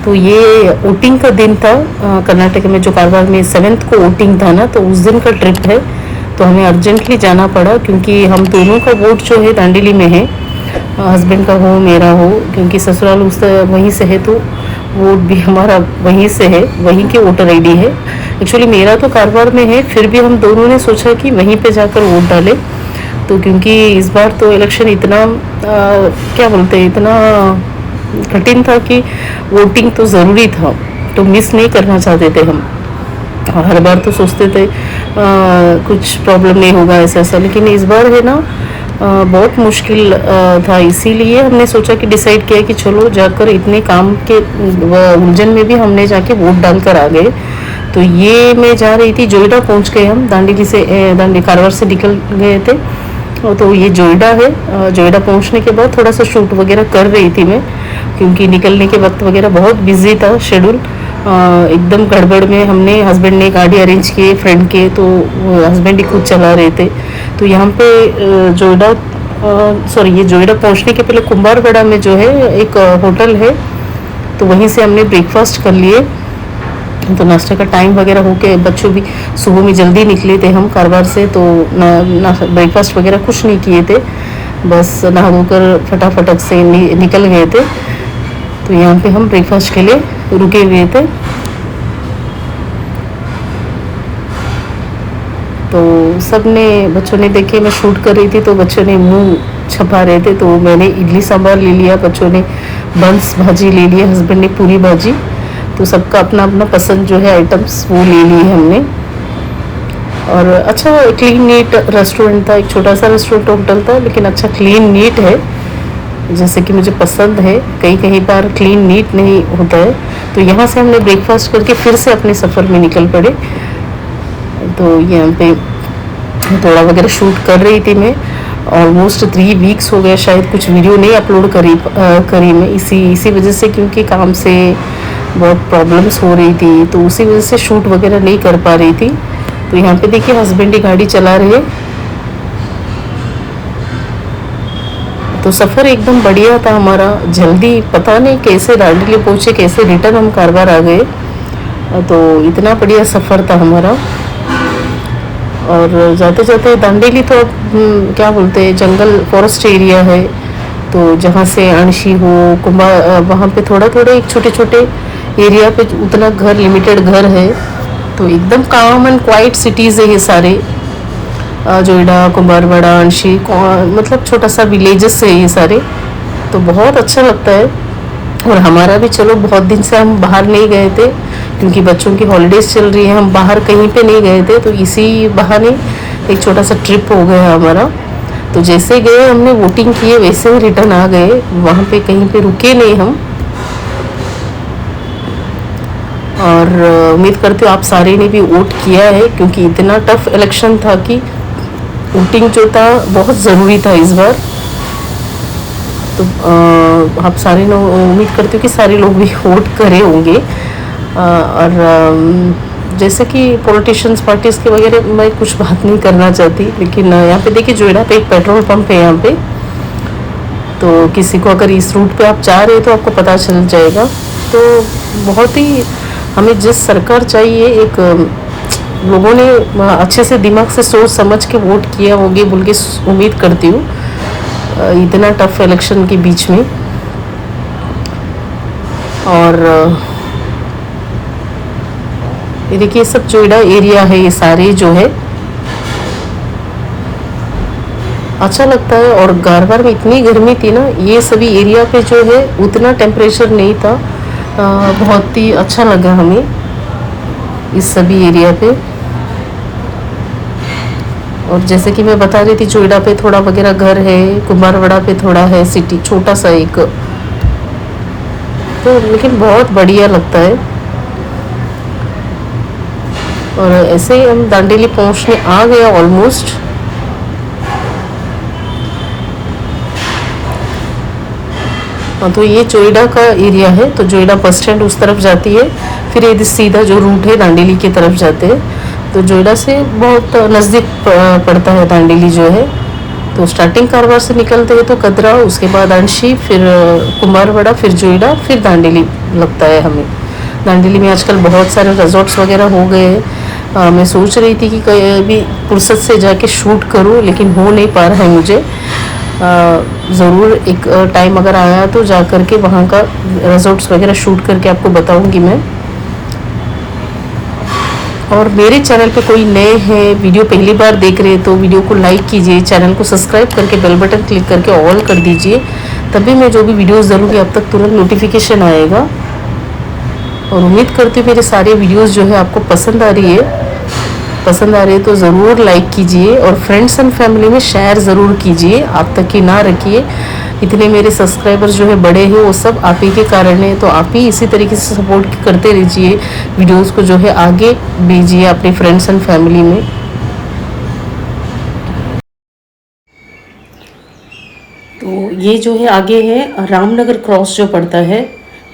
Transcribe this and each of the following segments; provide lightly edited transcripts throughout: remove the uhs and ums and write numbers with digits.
तो ये वोटिंग का दिन था कर्नाटक में, जो कारवार में 7th को वोटिंग था ना, तो उस दिन का ट्रिप है। तो हमें अर्जेंटली जाना पड़ा क्योंकि हम दोनों का वोट जो है दांडेली में है, हस्बैंड का हो मेरा हो, क्योंकि ससुराल उस वहीं से है, तो वोट भी हमारा वहीं से है, वहीं के वोटर आईडी है। एक्चुअली मेरा तो कारवार में है, फिर भी हम दोनों ने सोचा कि वहीं पे जाकर वोट डालें। तो क्योंकि इस बार तो इलेक्शन इतना क्या बोलते हैं, इतना कठिन था कि वोटिंग तो ज़रूरी था, तो मिस नहीं करना चाहते थे हम। हर बार तो सोचते थे कुछ प्रॉब्लम नहीं होगा ऐसा ऐसा, लेकिन इस बार है ना बहुत मुश्किल था। इसीलिए हमने सोचा कि डिसाइड किया कि चलो जाकर, इतने काम के उलझन में भी हमने जाके वोट डाल कर आ गए। तो ये मैं जा रही थी, जोईडा पहुंच गए हम, दांडेली से कारवार से निकल गए थे। तो ये जोईडा है। जोईडा पहुंचने के बाद थोड़ा सा शूट वगैरह कर रही थी मैं, क्योंकि निकलने के वक्त वगैरह बहुत बिजी था शेड्यूल, एकदम गड़बड़ में। हमने, हस्बैंड ने गाड़ी अरेंज किए फ्रेंड के, तो हस्बैंड ही खुद चला रहे थे। तो यहाँ पे जोईडा, सॉरी, ये जोईडा पहुंचने के पहले कुंभारवाड़ा में जो है एक होटल है, तो वहीं से हमने ब्रेकफास्ट कर लिए। तो नाश्ते का टाइम वगैरह हो के, बच्चों भी सुबह में जल्दी निकले थे हम कारवार से, तो ब्रेकफास्ट वगैरह कुछ नहीं किए थे, बस नहा धोकर फटाफट से निकल गए थे। तो यहाँ पे हम ब्रेकफास्ट के लिए रुके हुए थे। तो सब ने, बच्चों ने देखे मैं शूट कर रही थी, तो बच्चों ने मुंह छपा रहे थे, तो मैंने इडली सांभर ले लिया, बच्चों ने बंस भाजी ले लिया, हस्बैंड ने पूरी भाजी। तो सबका अपना अपना पसंद जो है आइटम्स वो ले लिए हमने। और अच्छा क्लीन नीट रेस्टोरेंट था, एक छोटा सा रेस्टोरेंट होटल था, लेकिन अच्छा क्लीन नीट है, जैसे कि मुझे पसंद है। कहीं कहीं पर क्लीन नीट नहीं होता है। तो यहाँ से हमने ब्रेकफास्ट करके फिर से अपने सफ़र में निकल पड़े। तो यहाँ पे थोड़ा वगैरह शूट कर रही थी मैं, ऑलमोस्ट 3 वीक्स हो गया शायद कुछ वीडियो नहीं अपलोड करी मैं, इसी वजह से, क्योंकि काम से बहुत प्रॉब्लम्स हो रही थी, तो उसी वजह से शूट वगैरह नहीं कर पा रही थी। तो यहाँ पे देखिए हस्बैंड ही गाड़ी चला रहे। तो सफ़र एकदम बढ़िया था हमारा, जल्दी पता नहीं कैसे दांडेली पहुँचे, कैसे रिटर्न हम कारवार आ गए। तो इतना बढ़िया सफ़र था हमारा। और जाते जाते दांडेली तो क्या बोलते हैं, जंगल फॉरेस्ट एरिया है, तो जहाँ से अणशी हो, कुंभा, वहाँ पे थोड़ा थोड़े एक छोटे छोटे एरिया पे उतना घर, लिमिटेड घर है। तो एकदम काम एंड क्वाइट सिटीज़ है ये सारे, जोईडा, कुंभारवाड़ा, अणशी, मतलब छोटा सा विलेजेस है ये सारे। तो बहुत अच्छा लगता है। और हमारा भी, चलो बहुत दिन से हम बाहर नहीं गए थे, क्योंकि बच्चों की हॉलीडेज चल रही है, हम बाहर कहीं पे नहीं गए थे, तो इसी बहाने एक छोटा सा ट्रिप हो गया हमारा। तो जैसे गए हमने वोटिंग किए, वैसे ही रिटर्न आ गए, वहाँ पे कहीं पे रुके नहीं हम। और उम्मीद करती हूँ आप सारे ने भी वोट किया है, क्योंकि इतना टफ इलेक्शन था कि वोटिंग जो था बहुत ज़रूरी था इस बार। तो आप सारे ने, उम्मीद करती हूँ कि सारे लोग भी वोट करे होंगे। और जैसे कि पॉलिटिशियंस, पार्टीज के वगैरह मैं कुछ बात नहीं करना चाहती, लेकिन यहाँ पे देखिए जोईडा पे एक पेट्रोल पंप है यहाँ पे, तो किसी को अगर इस रूट पे आप जा रहे हो तो आपको पता चल जाएगा। तो बहुत ही, हमें जिस सरकार चाहिए, एक लोगों ने अच्छे से दिमाग से सोच समझ के वोट किया होगी बोल के उम्मीद करती हूँ, इतना टफ इलेक्शन के बीच में। और ये देखिए सब जोईडा एरिया है, ये सारे जो है अच्छा लगता है। और कारवार में इतनी गर्मी थी ना, ये सभी एरिया पे जो है उतना टेम्परेचर नहीं था। बहुत ही अच्छा लगा हमें इस सभी एरिया पे। और जैसे कि मैं बता रही थी, जोईडा पे थोड़ा वगैरह घर है, कुंभारवाड़ा पे थोड़ा है सिटी, छोटा सा एक, तो लेकिन बहुत बढ़िया लगता है। और ऐसे ही हम दांडेली पहुंचने आ गया ऑलमोस्ट। तो ये जोईडा का एरिया है, तो जोईडा बस स्टैंड उस तरफ जाती है, फिर ये सीधा जो रूट है दांडेली की तरफ जाते हैं। तो जोईडा से बहुत नज़दीक पड़ता है दांडेली जो है। तो स्टार्टिंग कारवार से निकलते हैं तो कदरा, उसके बाद अंशी, फिर कुमारवाड़ा, फिर जोईडा, फिर दांडेली लगता है हमें। दांडेली में आजकल बहुत सारे रिजॉर्ट्स वगैरह हो गए हैं। मैं सोच रही थी कि कभी फुर्सत से जाके शूट करूं, लेकिन हो नहीं पा रहा है मुझे। ज़रूर एक टाइम अगर आया तो जा कर के वहाँ का रिजॉर्ट्स वगैरह शूट करके आपको बताऊंगी मैं। और मेरे चैनल पे कोई नए हैं, वीडियो पहली बार देख रहे हैं, तो वीडियो को लाइक कीजिए, चैनल को सब्सक्राइब करके बेल बटन क्लिक करके ऑल कर दीजिए, तभी मैं जो भी वीडियोस डालूँगी आप तक तुरंत नोटिफिकेशन आएगा। और उम्मीद करती हूँ मेरे सारे वीडियोस जो है आपको पसंद आ रही है तो ज़रूर लाइक कीजिए और फ्रेंड्स एंड फैमिली में शेयर ज़रूर कीजिए, आप तक ही ना रखिए। इतने मेरे सब्सक्राइबर्स जो है बड़े हैं वो सब आप ही के कारण है, तो आप ही इसी तरीके से सपोर्ट करते रहिए, वीडियोस को जो है आगे भेजिए अपने फ्रेंड्स एंड फैमिली में। तो ये जो है आगे है रामनगर क्रॉस जो पड़ता है,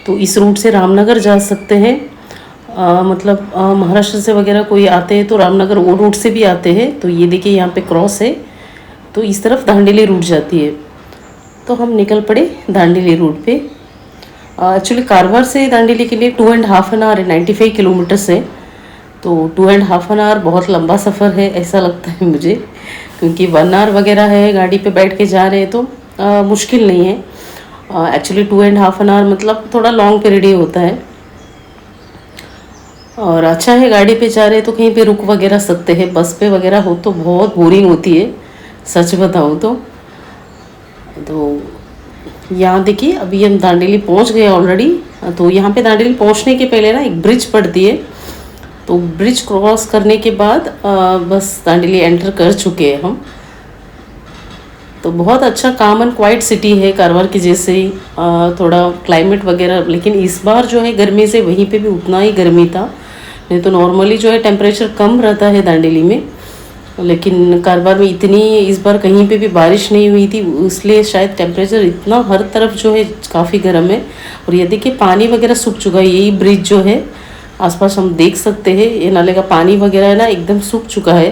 तो इस रूट से रामनगर जा सकते हैं। मतलब महाराष्ट्र से वगैरह कोई आते हैं तो रामनगर वो रूट से भी आते हैं। तो ये देखिए यहाँ पे क्रॉस है, तो इस तरफ दांडेली रूट जाती है। तो हम निकल पड़े दांडेली रूट पे। एक्चुअली कारवार से दांडेली के लिए 2.5 आवर है, 95 किलोमीटर से। तो 2.5 आवर बहुत लंबा सफ़र है ऐसा लगता है मुझे, क्योंकि 1 आवर वगैरह है गाड़ी पे बैठ के जा रहे हैं तो मुश्किल नहीं है। एक्चुअली 2.5 आवर मतलब थोड़ा लॉन्ग पीरियड ही होता है। और अच्छा है गाड़ी पे जा रहे हैं तो कहीं पे रुक वगैरह सकते हैं, बस पे वगैरह हो तो बहुत बोरिंग होती है सच बताऊँ तो। यहाँ देखिए अभी हम दांडेली पहुँच गए ऑलरेडी। तो यहाँ पे दांडेली पहुँचने के पहले ना एक ब्रिज पड़ती है, तो ब्रिज क्रॉस करने के बाद बस दांडेली एंटर कर चुके हैं हम। तो बहुत अच्छा काम एंड क्वाइट सिटी है कारवार की जैसे ही, थोड़ा क्लाइमेट वगैरह, लेकिन इस बार जो है गर्मी से वहीं पे भी उतना ही गर्मी था। नहीं तो नॉर्मली जो है टेम्परेचर कम रहता है दांडेली में, लेकिन कारवार में इतनी इस बार कहीं पे भी बारिश नहीं हुई थी, इसलिए शायद टेम्परेचर इतना हर तरफ जो है काफ़ी गर्म है। और ये देखिए पानी वगैरह सूख चुका है, यही ब्रिज जो है आसपास हम देख सकते हैं, ये नाले का पानी वगैरह है ना एकदम सूख चुका है,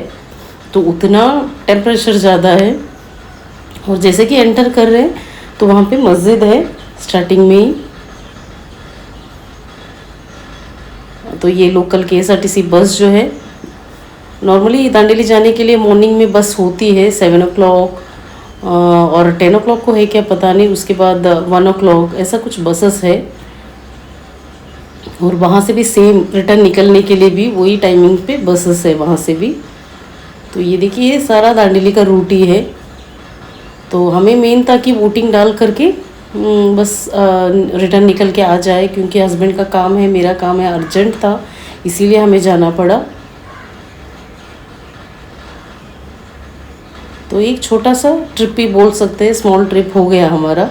तो उतना टेम्परेचर ज़्यादा है। और जैसे कि एंटर कर रहे हैं तो वहाँ पे मस्जिद है स्टार्टिंग में ही। तो ये लोकल KSRTC बस जो है, नॉर्मली दांडेली जाने के लिए मॉर्निंग में बस होती है 7 o'clock और 10 o'clock को है क्या पता नहीं, उसके बाद 1 o'clock ऐसा कुछ बसेस है। और वहाँ से भी सेम रिटर्न निकलने के लिए भी वही टाइमिंग पे बसेस है वहाँ से भी। तो ये देखिए ये सारा दांडेली का रूट ही है। तो हमें मेन था कि वोटिंग डाल करके बस रिटर्न निकल के आ जाए, क्योंकि हस्बैंड का काम है, मेरा काम है, अर्जेंट था इसीलिए हमें जाना पड़ा। तो एक छोटा सा ट्रिप ही बोल सकते हैं, स्मॉल ट्रिप हो गया हमारा।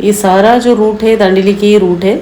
ये सारा जो रूट है दांडेली की ही रूट है।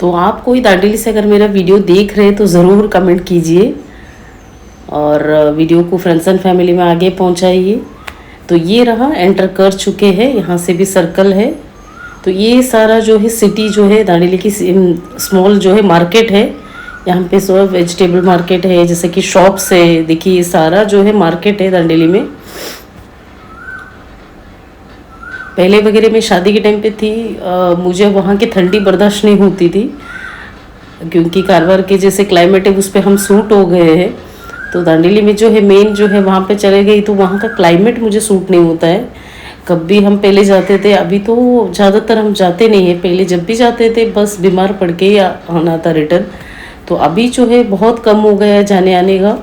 तो आप कोई दांडेली से अगर मेरा वीडियो देख रहे हैं तो ज़रूर कमेंट कीजिए और वीडियो को फ्रेंड्स एंड फैमिली में आगे पहुंचाइए। तो ये रहा, एंटर कर चुके हैं, यहाँ से भी सर्कल है। तो ये सारा जो है सिटी जो है दांडेली की स्मॉल जो है मार्केट है, यहाँ पे सब वेजिटेबल मार्केट है, जैसे कि शॉप्स है। देखिए ये सारा जो है मार्केट है दांडेली में। पहले वगैरह मैं शादी के टाइम पे थी, मुझे वहाँ की ठंडी बर्दाश्त नहीं होती थी, क्योंकि कारवार के जैसे क्लाइमेट है उस पर हम सूट हो गए हैं। तो दांडेली में जो है मेन जो है वहाँ पे चले गई तो वहाँ का क्लाइमेट मुझे सूट नहीं होता है। कब भी हम पहले जाते थे, अभी तो ज़्यादातर हम जाते नहीं हैं। पहले जब भी जाते थे बस बीमार पड़ के या आना था रिटर्न। तो अभी जो है बहुत कम हो गया है जाने आने का।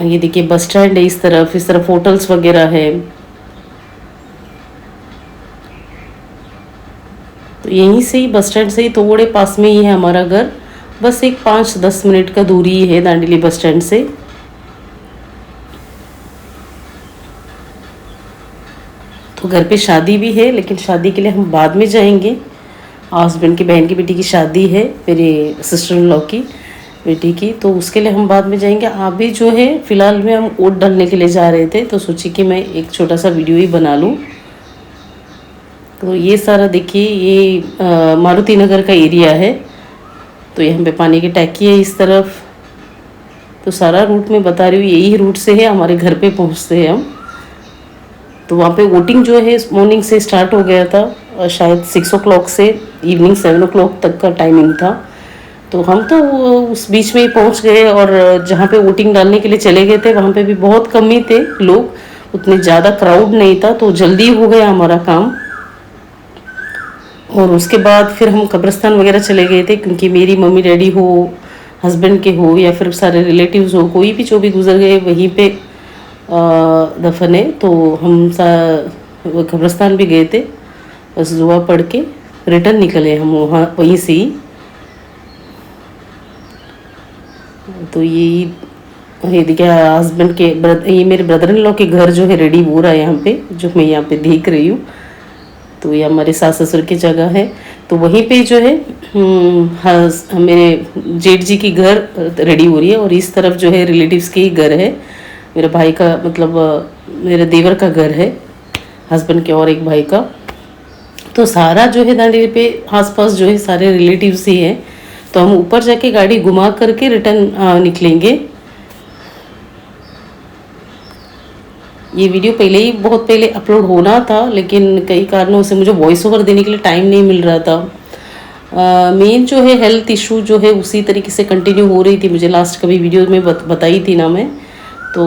ये देखिए बस स्टैंड है, इस तरफ होटल्स वगैरह है। तो यहीं से ही बस स्टैंड से ही थोड़े पास में ही है हमारा घर। बस एक 5-10 मिनट का दूरी है दांडेली बस स्टैंड से। तो घर पे शादी भी है, लेकिन शादी के लिए हम बाद में जाएंगे। हस्बैंड की बहन की बेटी की शादी है, मेरे सिस्टर इन लॉ की बेटी की, तो उसके लिए हम बाद में जाएंगे। अभी जो है फ़िलहाल में हम ओट डालने के लिए जा रहे थे, तो सोची कि मैं एक छोटा सा वीडियो ही बना लूँ। तो ये सारा देखिए, ये मारुति नगर का एरिया है। तो यहाँ पे पानी की टैंकी है इस तरफ। तो सारा रूट मैं बता रही हूँ, यही रूट से है हमारे घर पे पहुँचते हैं हम। तो वहाँ पे वोटिंग जो है मॉर्निंग से स्टार्ट हो गया था, शायद 6 o'clock से इवनिंग 7 o'clock तक का टाइमिंग था। तो हम तो उस बीच में ही पहुँच गए, और जहाँ पे वोटिंग डालने के लिए चले गए थे वहाँ पे भी बहुत कम ही थे लोग, उतने ज़्यादा क्राउड नहीं था। तो जल्दी हो गया हमारा काम। और उसके बाद फिर हम कब्रिस्तान वगैरह चले गए थे, क्योंकि मेरी मम्मी डैडी हो, हस्बैंड के हो, या फिर सारे रिलेटिव्स हो, कोई भी जो भी गुजर गए वहीं पे दफन है। तो हम कब्रिस्तान भी गए थे, बस दुआ पढ़ के रिटर्न निकले हम वहाँ वहीं से ही। तो ये देखिए हस्बैंड के ये मेरे ब्रदर इन लॉ के घर जो है रेडी हो रहा है यहाँ पे, जो मैं यहाँ पे देख रही हूँ। तो ये हमारे सास ससुर की जगह है। तो वहीं पे जो है मेरे जेठ जी की घर रेडी हो रही है, और इस तरफ जो है रिलेटिव्स के ही घर है। मेरे भाई का मतलब मेरे देवर का घर है, हस्बैंड के और एक भाई का। तो सारा जो है दांडेली पे आसपास जो है सारे रिलेटिव्स ही हैं। तो हम ऊपर जाके गाड़ी घुमा करके रिटर्न निकलेंगे। ये वीडियो पहले ही बहुत पहले अपलोड होना था, लेकिन कई कारणों से मुझे वॉइस ओवर देने के लिए टाइम नहीं मिल रहा था। मेन जो है हेल्थ इशू जो है उसी तरीके से कंटिन्यू हो रही थी। मुझे लास्ट कभी वीडियो में बताई थी ना मैं, तो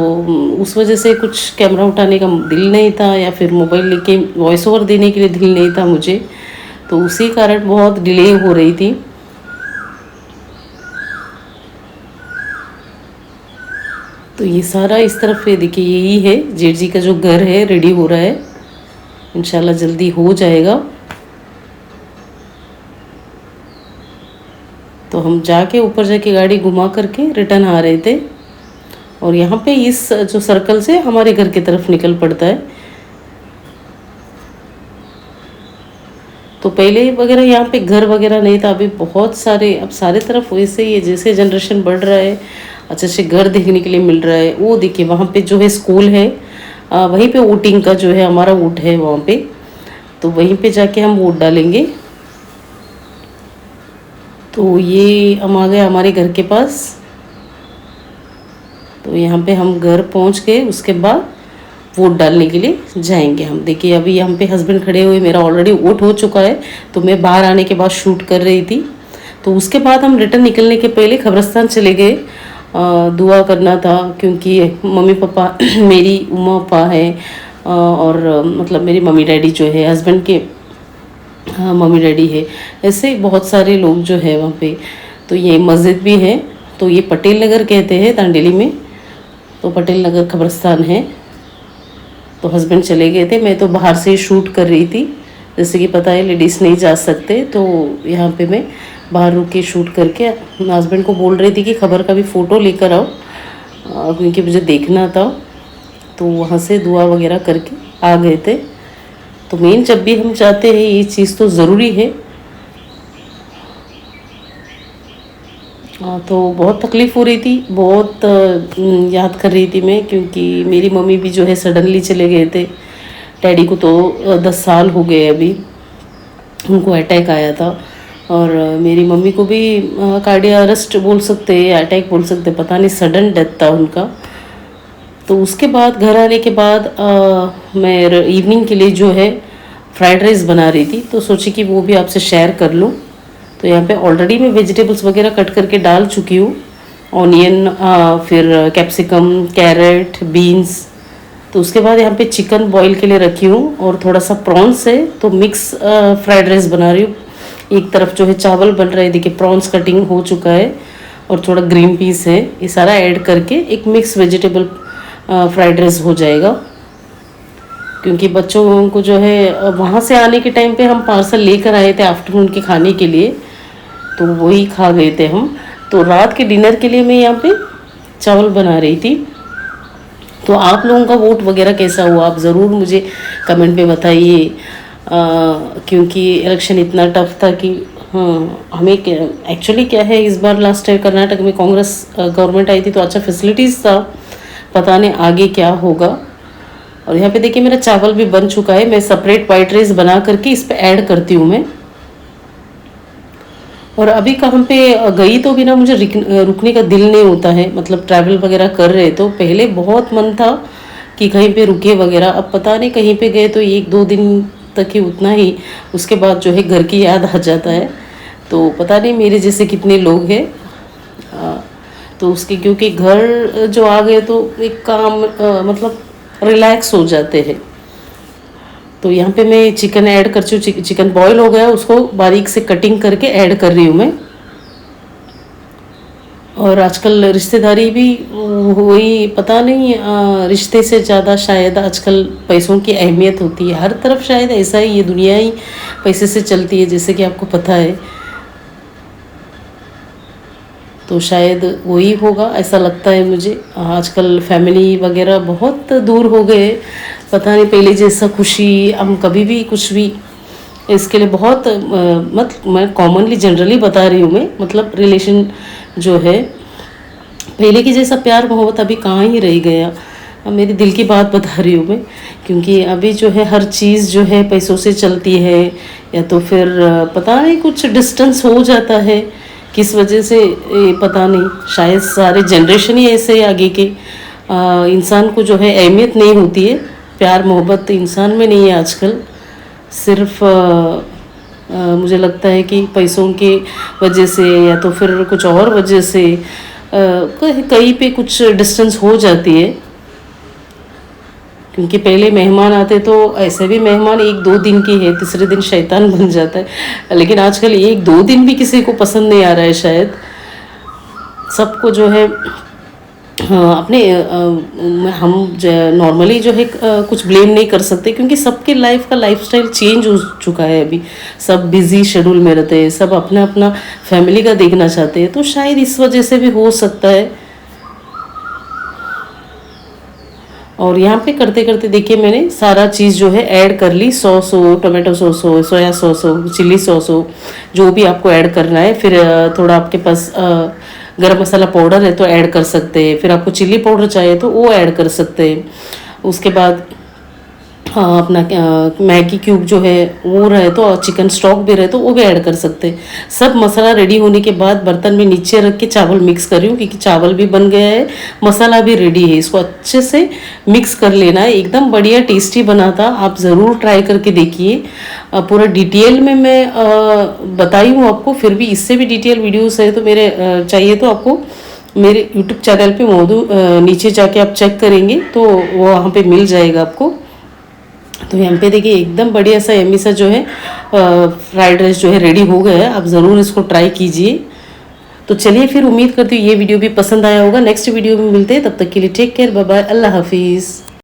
उस वजह से कुछ कैमरा उठाने का दिल नहीं था, या फिर मोबाइल लेके वॉइस ओवर देने के लिए दिल नहीं था मुझे। तो उसी कारण बहुत डिले हो रही थी। तो ये सारा इस तरफ है, देखिए यही है जेठ जी का जो घर है, रेडी हो रहा है। इंशाल्लाह जल्दी हो जाएगा। तो हम जाके ऊपर जाके गाड़ी घुमा करके रिटर्न आ रहे थे, और यहाँ पे इस जो सर्कल से हमारे घर की तरफ निकल पड़ता है। तो पहले वगैरह यहाँ पे घर वगैरह नहीं था, अभी बहुत सारे, अब सारे तरफ वैसे ही है। जैसे जनरेशन बढ़ रहा है, अच्छे अच्छे घर देखने के लिए मिल रहा है। वो देखिए वहाँ पे जो है स्कूल है, वहीं पे वोटिंग का जो है हमारा वोट है वहाँ पे। तो वहीं पे जाके हम वोट डालेंगे। तो ये हम आ गए हमारे घर के पास। तो यहाँ पे हम घर पहुँच गए, उसके बाद वोट डालने के लिए जाएंगे हम। देखिए अभी यहाँ पे हस्बैंड खड़े हुए, मेरा ऑलरेडी वोट हो चुका है। तो मैं बाहर आने के बाद शूट कर रही थी। तो उसके बाद हम रिटर्न निकलने के पहले कब्रिस्तान चले गए, दुआ करना था, क्योंकि मम्मी पापा मेरी उम्मा पापा है, और मतलब मेरी मम्मी डैडी जो है, हस्बैंड के मम्मी डैडी है, ऐसे बहुत सारे लोग जो है वहाँ पे। तो ये मस्जिद भी है। तो ये पटेल नगर कहते हैं दांडेली में। तो पटेल नगर कब्रिस्तान है। तो हस्बैंड चले गए थे, मैं तो बाहर से ही शूट कर रही थी। जैसे कि पता है लेडीज़ नहीं जा सकते, तो यहाँ पे मैं बाहर रुक के शूट करके हस्बैंड को बोल रही थी कि खबर का भी फ़ोटो लेकर आओ, क्योंकि मुझे देखना था। तो वहाँ से दुआ वगैरह करके आ गए थे। तो मेन जब भी हम जाते हैं ये चीज़ तो ज़रूरी है। तो बहुत तकलीफ़ हो रही थी, बहुत याद कर रही थी मैं, क्योंकि मेरी मम्मी भी जो है सडनली चले गए थे। डैडी को तो 10 साल हो गए अभी, उनको अटैक आया था। और मेरी मम्मी को भी कार्डिया अरेस्ट बोल सकते हैं, अटैक बोल सकते, पता नहीं, सडन डेथ था उनका। तो उसके बाद घर आने के बाद मैं इवनिंग के लिए जो है फ्राइड राइस बना रही थी, तो सोची कि वो भी आपसे शेयर कर लूँ। तो यहाँ पे ऑलरेडी मैं वेजिटेबल्स वगैरह कट करके डाल चुकी हूँ, ऑनियन, फिर कैप्सिकम, कैरेट, बीन्स, तो उसके बाद यहाँ पे चिकन बॉईल के लिए रखी हूँ और थोड़ा सा प्रॉन्स है, तो मिक्स फ्राइड राइस बना रही हूँ। एक तरफ जो है चावल बन रहा है, देखिए प्रॉन्स कटिंग हो चुका है और थोड़ा ग्रीन पीस है, ये सारा ऐड करके एक मिक्स वेजिटेबल फ्राइड राइस हो जाएगा। क्योंकि बच्चों को जो है वहाँ से आने के टाइम पे हम पार्सल लेकर आए थे आफ्टरनून के खाने के लिए, तो वही खा गए थे हम। तो रात के डिनर के लिए मैं यहाँ पे चावल बना रही थी। तो आप लोगों का वोट वगैरह कैसा हुआ, आप ज़रूर मुझे कमेंट में बताइए, क्योंकि इलेक्शन इतना टफ था कि हाँ, हमें एक्चुअली क्या है, इस बार लास्ट टाइम कर्नाटक में कांग्रेस गवर्नमेंट आई थी तो अच्छा फैसिलिटीज़ था, पता नहीं आगे क्या होगा। और यहाँ पे देखिए मेरा चावल भी बन चुका है, मैं सेपरेट वाइट राइस बना करके इस पे ऐड करती हूँ मैं। और अभी कहाँ पे गई तो भी ना मुझे रुकने का दिल नहीं होता है, मतलब ट्रैवल वगैरह कर रहे तो पहले बहुत मन था कि कहीं पे रुके वगैरह, अब पता नहीं कहीं पे गए तो 1-2 दिन तक ही, उतना ही, उसके बाद जो है घर की याद आ जाता है। तो पता नहीं मेरे जैसे कितने लोग हैं, तो उसके क्योंकि घर जो आ गए तो एक काम मतलब रिलैक्स हो जाते हैं। तो यहाँ पे मैं चिकन ऐड कर चुकी हूँ, चिकन बॉईल हो गया, उसको बारीक से कटिंग करके ऐड कर रही हूँ मैं। और आजकल रिश्तेदारी भी वही, पता नहीं रिश्ते से ज़्यादा शायद आजकल पैसों की अहमियत होती है, हर तरफ शायद ऐसा ही, ये दुनिया ही पैसे से चलती है जैसे कि आपको पता है। तो शायद वही होगा ऐसा लगता है मुझे। आजकल फैमिली वगैरह बहुत दूर हो गए, पता नहीं पहले जैसा खुशी हम कभी भी कुछ भी, इसके लिए बहुत मैं कॉमनली जनरली बता रही हूँ मैं, मतलब रिलेशन जो है पहले की जैसा प्यार मोहब्बत अभी कहाँ ही रह गया। मेरी दिल की बात बता रही हूँ मैं, क्योंकि अभी जो है हर चीज़ जो है पैसों से चलती है, या तो फिर पता नहीं कुछ डिस्टेंस हो जाता है किस वजह से, पता नहीं, शायद सारे जनरेशन ही ऐसे आगे के, इंसान को जो है अहमियत नहीं होती है, प्यार मोहब्बत इंसान में नहीं है आजकल, सिर्फ मुझे लगता है कि पैसों के वजह से या तो फिर कुछ और वजह से कहीं पे कुछ डिस्टेंस हो जाती है। क्योंकि पहले मेहमान आते तो ऐसे भी मेहमान 1-2 दिन की है, तीसरे दिन शैतान बन जाता है, लेकिन आजकल 1-2 दिन भी किसी को पसंद नहीं आ रहा है शायद। सबको जो है अपने हम नॉर्मली जो है कुछ ब्लेम नहीं कर सकते, क्योंकि सबके लाइफ का लाइफस्टाइल चेंज हो चुका है अभी, सब बिजी शेड्यूल में रहते हैं, सब अपना अपना फैमिली का देखना चाहते हैं, तो शायद इस वजह से भी हो सकता है। और यहाँ पे करते करते देखिए मैंने सारा चीज़ जो है ऐड कर ली, सॉस हो, टोमेटो सॉस हो, सोया सॉस हो, चिली सॉस हो, जो भी आपको ऐड करना है। फिर थोड़ा आपके पास गरम मसाला पाउडर है तो ऐड कर सकते हैं, फिर आपको चिली पाउडर चाहिए तो वो ऐड कर सकते हैं। उसके बाद हाँ, अपना मैगी क्यूब जो है वो रहे तो, चिकन स्टॉक भी रहे तो वो भी ऐड कर सकते हैं। सब मसाला रेडी होने के बाद बर्तन में नीचे रख के चावल मिक्स कर रही हूँ, क्योंकि चावल भी बन गया है, मसाला भी रेडी है, इसको अच्छे से मिक्स कर लेना है, एकदम बढ़िया टेस्टी बना था। आप ज़रूर ट्राई करके देखिए। पूरा डिटेल में मैं बताई हूँ आपको, फिर भी इससे भी डिटेल वीडियोज़ है तो मेरे चाहिए तो आपको मेरे यूट्यूब चैनल पे मौजूद, नीचे जाके आप चेक करेंगे तो वहाँ पे मिल जाएगा आपको। तो यहाँ पे देखिए एकदम बढ़िया सा यम्मी सा जो है फ्राइड राइस जो है रेडी हो गया है, आप ज़रूर इसको ट्राई कीजिए। तो चलिए फिर, उम्मीद करती हूँ ये वीडियो भी पसंद आया होगा। नेक्स्ट वीडियो में मिलते हैं, तब तक के लिए टेक केयर, बाय बाय, अल्लाह हाफिज़।